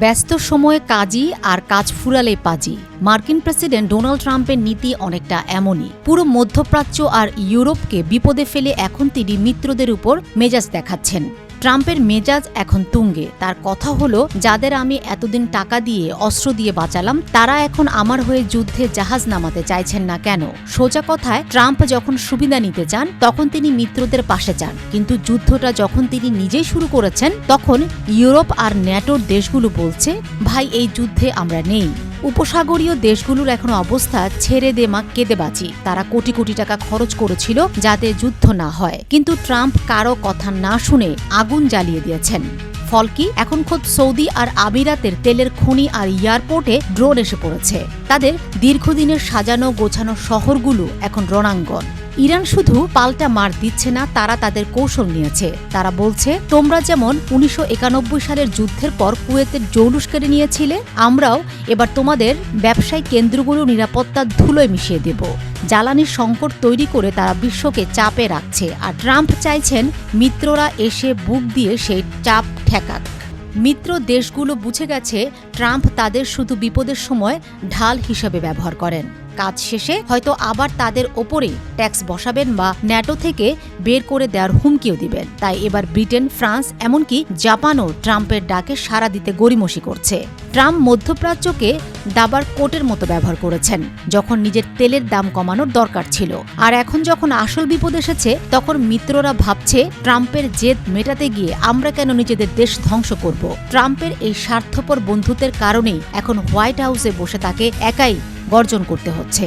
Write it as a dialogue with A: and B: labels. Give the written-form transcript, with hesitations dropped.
A: ব্যস্ত সময়ে কাজই আর কাজ ফুরালে পাজি। মার্কিন প্রেসিডেন্ট ডোনাল্ড ট্রাম্পের নীতি অনেকটা এমনই। পুরো মধ্যপ্রাচ্য আর ইউরোপকে বিপদে ফেলে এখন তিনি মিত্রদের উপর মেজাজ দেখাচ্ছেন। ট্রাম্পের মেজাজ এখন তুঙ্গে। তার কথা হলো, যাদের আমি এতদিন টাকা দিয়ে অস্ত্র দিয়ে বাঁচালাম তারা এখন আমার হয়ে যুদ্ধে জাহাজ নামাতে চাইছেন না কেন? সোজা কথায়, ট্রাম্প যখন সুবিধা নিতে চান তখন তিনি মিত্রদের পাশে চান, কিন্তু যুদ্ধটা যখন তিনি নিজেই শুরু করেছেন তখন ইউরোপ আর ন্যাটোর দেশগুলো বলছে, ভাই এই যুদ্ধে আমরা নেই। উপসাগরীয় দেশগুলোর এখন অবস্থা ছেড়ে দে মা, কেঁদে বাঁচি। তারা কোটি কোটি টাকা খরচ করেছিল যাতে যুদ্ধ না হয়, কিন্তু ট্রাম্প কারো কথা না শুনে আগুন জ্বালিয়ে দিয়েছেন। ফল কি? এখন খোদ সৌদি আর আমিরাতের তেলের খনি আর এয়ারপোর্টে ড্রোন এসে পড়েছে। তাদের দীর্ঘদিনের সাজানো গোছানো শহরগুলো এখন রণাঙ্গন। ইরান শুধু পাল্টা মার দিচ্ছে না, তারা তাদের কৌশল নিয়েছে। তারা বলছে, তোমরা যেমন 1991 সালের যুদ্ধের পর কুয়েতের জৌলুস কেড়ে নিয়েছিলে, আমরাও এবার তোমাদের ব্যবসায়িক কেন্দ্রগুলো নিরাপত্তার ধুলোয় মিশিয়ে দেব। জ্বালানির সংকট তৈরি করে তারা বিশ্বকে চাপে রাখছে, আর ট্রাম্প চাইছেন মিত্ররা এসে বুক দিয়ে সেই চাপ ঠেকাক। মিত্র দেশগুলো বুঝে গেছে ট্রাম্প তাদের শুধু বিপদের সময় ঢাল হিসেবে ব্যবহার করেন। কাজ শেষে হয়তো আবার তাদের ওপরে ট্যাক্স বসাবেন বা ন্যাটো থেকে বের করে দেওয়ার হুমকিও দিবেন। তাই এবার ব্রিটেন, ফ্রান্স, এমনকি জাপানও ট্রাম্পের ডাকে সাড়া দিতে গড়িমসি করছে। ট্রাম্প মধ্যপ্রাচ্যকে দাবার কোটের মতো ব্যবহার করেছেন যখন নিজের তেলের দাম কমানোর দরকার ছিল, আর এখন যখন আসল বিপদ এসেছে তখন মিত্ররা ভাবছে ট্রাম্পের জেদ মেটাতে গিয়ে আমরা কেন নিজেদের দেশ ধ্বংস করব। ট্রাম্পের এই স্বার্থপর বন্ধুত্বের কারণেই এখন হোয়াইট হাউসে বসে তাকে একাই গর্জন করতে হচ্ছে।